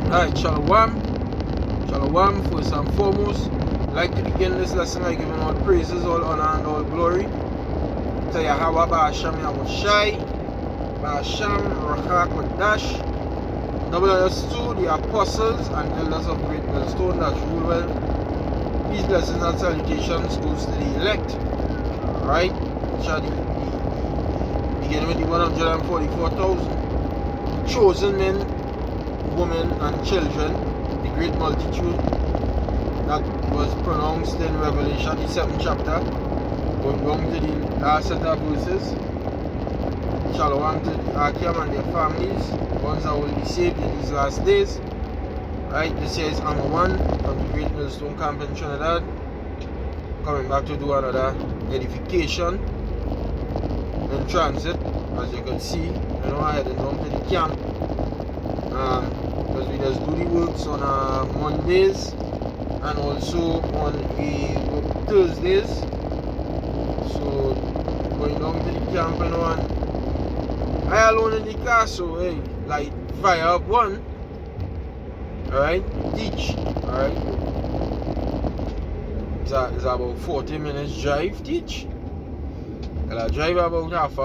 Alright, Shalom. Shalom, first and foremost. I'd like to begin this lesson by giving all praises, all honor, and all glory to Yahweh Ba'asham Yahushai, Ba'asham Rachak Wadash, WS2, the apostles and elders of Great Millstone that rule well. Peace, blessings, and salutations goes to the elect. Alright, beginning with the 144,000 chosen men, women, and children, the great multitude that was pronounced in Revelation, the 7th chapter, going down to the last set of verses. Shalom to the Akim and their families, ones that will be saved in these last days. Right, this here is Amma 1 from the Great Millstone Camp in Trinidad, coming back to do another edification in transit. As you can see, I'm heading down to the camp because we just do the works on Mondays and also on Thursdays. So going down to the camp and I alone in the car, so hey, like fire up one. Alright, teach. Alright. It's about 40 minutes drive, teach. And I drive about half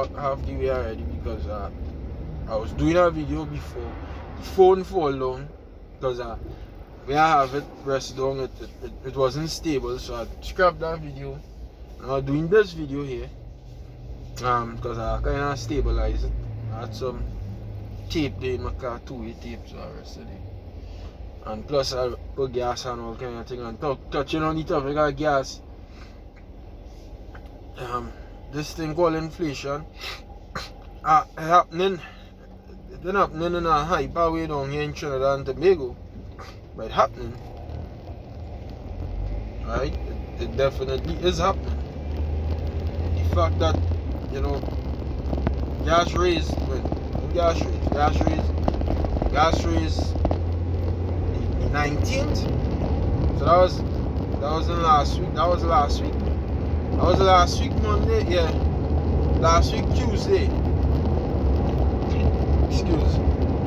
the way already because I was doing a video before the phone fall down because where I have it pressed down it wasn't stable, so I scrapped that video and I'm doing this video here because I kind of stabilized it. I had some tape there in my car, two-way tape, so I rested it. And plus I put gas and all kind of thing and touching on the topic of gas. This thing called inflation happening. It's not happening in a hyper way down here in Trinidad and Tobago, but it's happening. Right? It definitely is happening. The fact that, gas raised the 19th. So that was in last week. That was last week Monday, yeah. Last week Tuesday.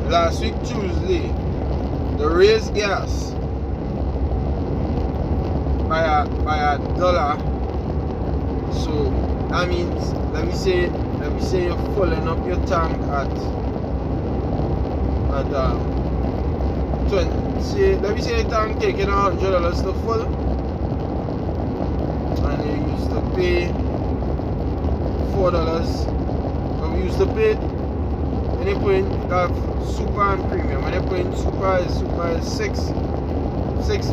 Last week Tuesday. They raised gas by a dollar. So that means let me say you're filling up your tank at 20. Let me say your tank taking $100 to full. And you used to pay $4. But we used to pay when you put in super and premium. When you put in super is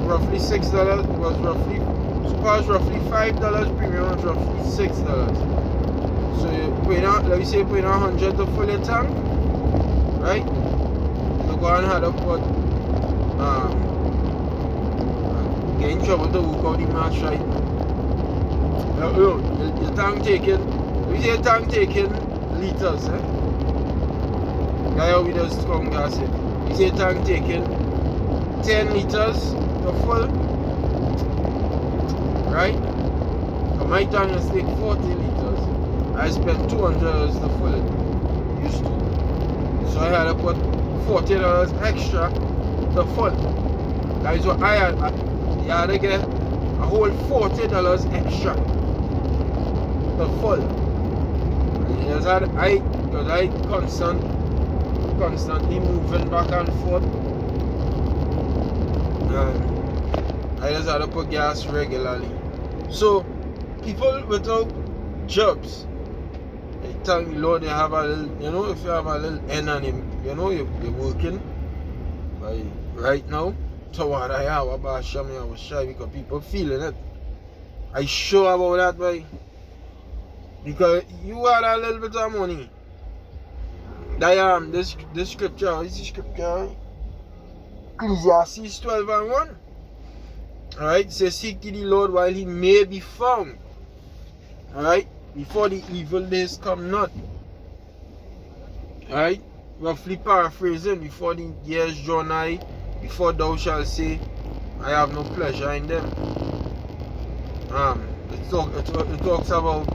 roughly $6. Super was roughly $5, premium was roughly $6. So you put in let me say you put in 100 to fill your tank, right? You go and add up what get in trouble to work out the match right now. Your tank taking, we say tank taking liters, eh? That's how we just come gas it. We say tank taking 10 liters to full, right? So my tank is take 40 liters. I spent $200 to full it, used to. So I had to put $40 extra to full. That is what I had. You had to get a whole $40 extra. The full. Because I constantly moving back and forth. I just had to put gas regularly. So people without jobs, they thank the Lord they have a little, if you have a little N on him, you're working right now. So what I have about Shami, I was shy because people feeling it. I sure about that, boy. Because you had a little bit of money. This scripture, is the scripture Ecclesiastes 12:1. Alright, it says, seek ye the Lord while he may be found. Alright, before the evil days come not. Alright, roughly paraphrasing, before the years draw nigh, before thou shalt say, I have no pleasure in them. It talks about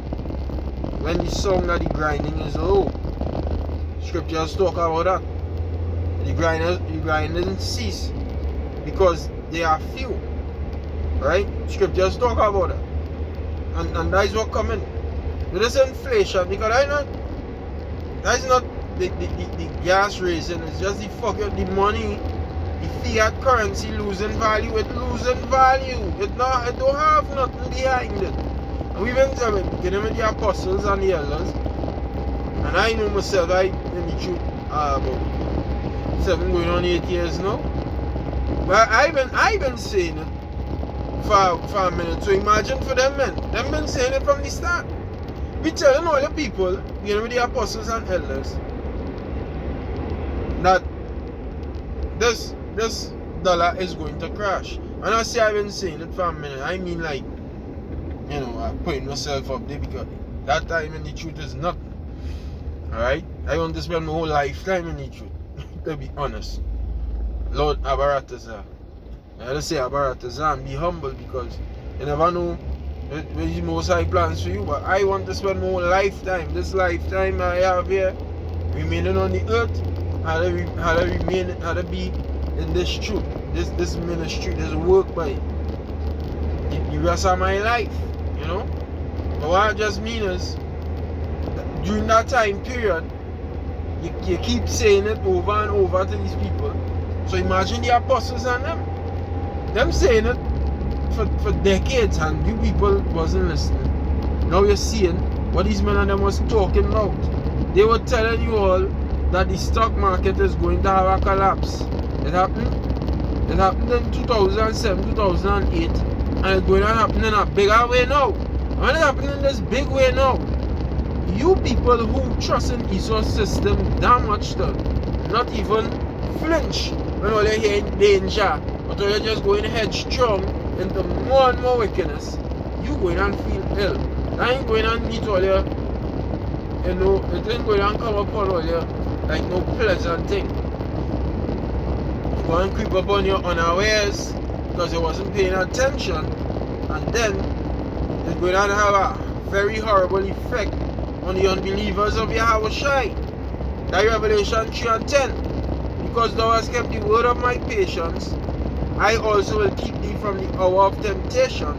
when the song of the grinding is low. Scriptures talk about that. The grinding cease because they are few. Right? Scriptures talk about it. And that is what coming. With this inflation, because that is not the gas raising, it's just the money, the fiat currency losing value. It losing value. It don't have nothing behind it. And we've been getting with the apostles and the elders. And I know myself, I in the truth about 7 going on 8 years now. But I've been saying it for a minute. So imagine for them men. Them been saying it from the start. We telling all the people, you know, with the apostles and elders, that this dollar is going to crash. And I say I've been saying it for a minute. I mean, like, you know, I'm putting myself up there because that time in the truth is nothing. Alright? I want to spend my whole lifetime in the truth. To be honest. Lord Abaratazar. I have to say Abaratazar and be humble because you never know what the Most High plans for you. But I want to spend my whole lifetime, this lifetime I have here, remaining on the earth, how to be in this truth, this ministry, this work by the rest of my life, you know. But what I just mean is, during that time period, you keep saying it over and over to these people. So imagine the apostles and them saying it for decades, and you people wasn't listening. Now you're seeing what these men and them was talking about. They were telling you all that the stock market is going to have a collapse. It happened in 2007, 2008, and it's going to happen in a bigger way now. And it's happening in this big way now. You people who trust in Esau's system that much to not even flinch when all you hear in danger, but you're just going headstrong into more and more wickedness, you going and feel ill. That ain't going and meet all your, you know, it ain't going and come upon all your, like, no pleasant thing. You go and creep up on your unawares because you wasn't paying attention, and then it's going to have a very horrible effect on the unbelievers of Yahushai. That Revelation 3 and 10. Because thou hast kept the word of my patience, I also will keep thee from the hour of temptation,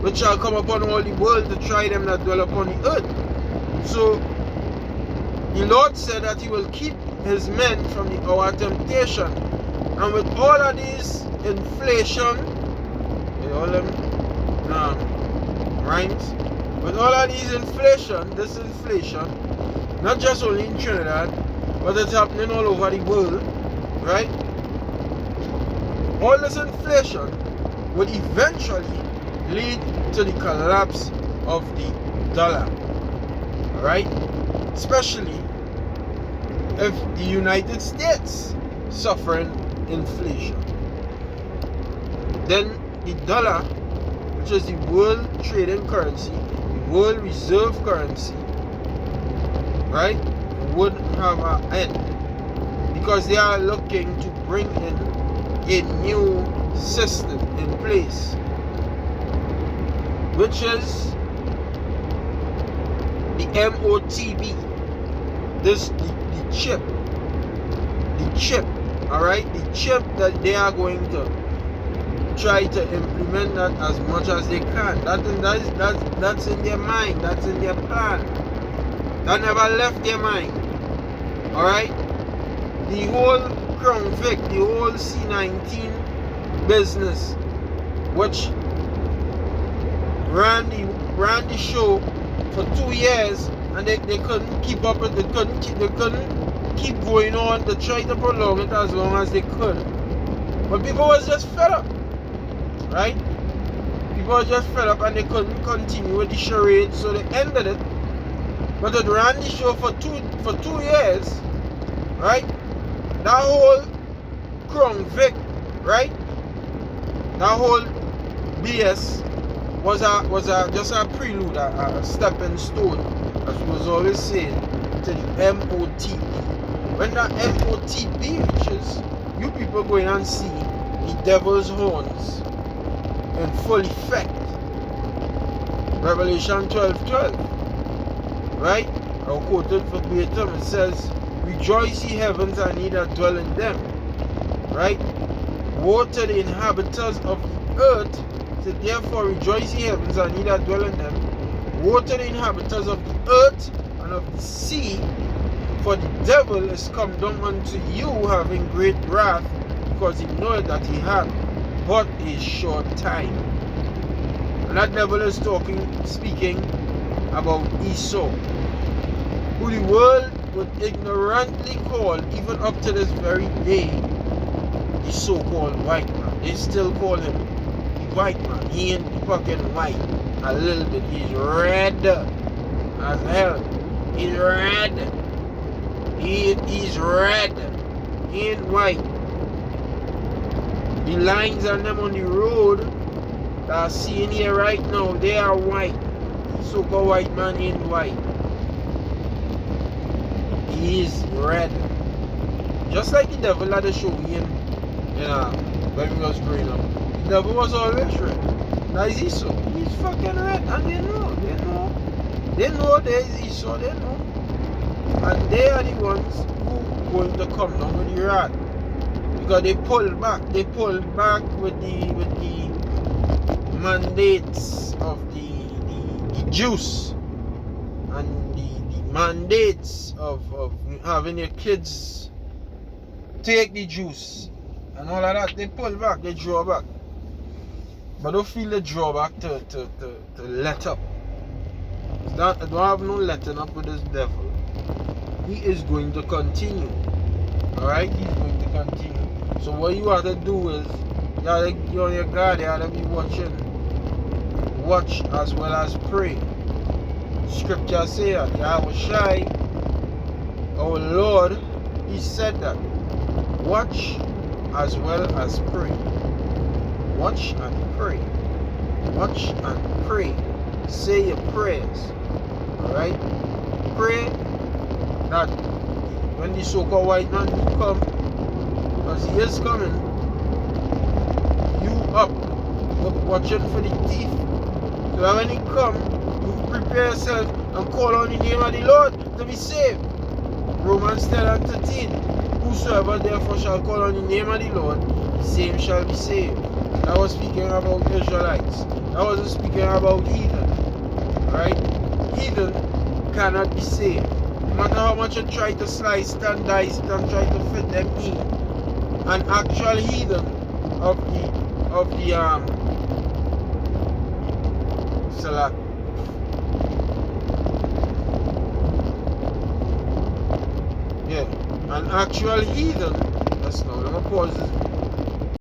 which shall come upon all the world to try them that dwell upon the earth. So the Lord said that he will keep his men from the hour of temptation. And with all of these inflation, with all them rhymes, with all of these this inflation, not just only in Trinidad, but it's happening all over the world, right? All this inflation would eventually lead to the collapse of the dollar, right? Especially if the United States suffering inflation. Then the dollar, which is the world trading currency, the world reserve currency, right, would have an end, because they are looking to bring in a new system in place, which is the MOTB. This the chip, all right, the chip that they are going to try to implement that as much as they can. That's in their mind. That's in their plan. That never left their mind. All right. The whole Crown Vic, the whole C19 business, which ran the show for 2 years, and they couldn't keep up with it. They couldn't keep going on to try to prolong it as long as they could. But people was just fed up, right? People were just fed up and they couldn't continue with the charade, so they ended it. But it ran the show for two years, right? That whole Crown Vic, right? That whole BS was just a prelude, a stepping stone, as we was always saying, to the MOTB. When that MOTB reaches, you people going and see the devil's horns in full effect. Revelation 12:12, right? I'll quote it verbatim. It says, Rejoice ye heavens, and ye that dwell in them. Right? Woe to the inhabitants of the earth. So therefore rejoice ye heavens, and ye that dwell in them. Woe to the inhabitants of the earth and of the sea, for the devil is come down unto you, having great wrath, because he knoweth that he had but a short time. And that devil is speaking about Esau, who the world would ignorantly call, even up to this very day, the so-called white man. They still call him the white man. He ain't fucking white. A little bit. He's red as hell. He's red. He's red. He ain't white. The lines on them on the road that are seen here right now, they are white. So-called white man ain't white. He is red. Just like the devil had a show when we was growing up. The devil was always red. That is Esau. He's fucking red. And they know. They know there is Esau. They know. And they are the ones who going to come down with the wrath. Because they pulled back. They pulled back with the mandates of the Jews. And the mandates of having your kids take the juice and all of that. They pull back, they draw back. But don't feel the drawback to let up. I don't have no letting up with this devil. He is going to continue. Alright? He's going to continue. So what you have to do is, you're on your guard, you have to be watching. Watch as well as pray. Scripture says that Yahushai, our Lord, he said that. Watch as well as pray. Watch and pray. Watch and pray. Say your prayers. Alright? Pray that when the so-called white man will come, because he is coming, you up watching for the thief. So that when he come, you prepare yourself and call on the name of the Lord to be saved. Romans 10:13. Whosoever therefore shall call on the name of the Lord, the same shall be saved. That was speaking about Israelites. That wasn't speaking about heathen. Right? Heathen cannot be saved. No matter how much you try to slice and dice and try to fit them in. An actual heathen of the Salah. Yeah, an actual heathen. That's now. Let me pause this.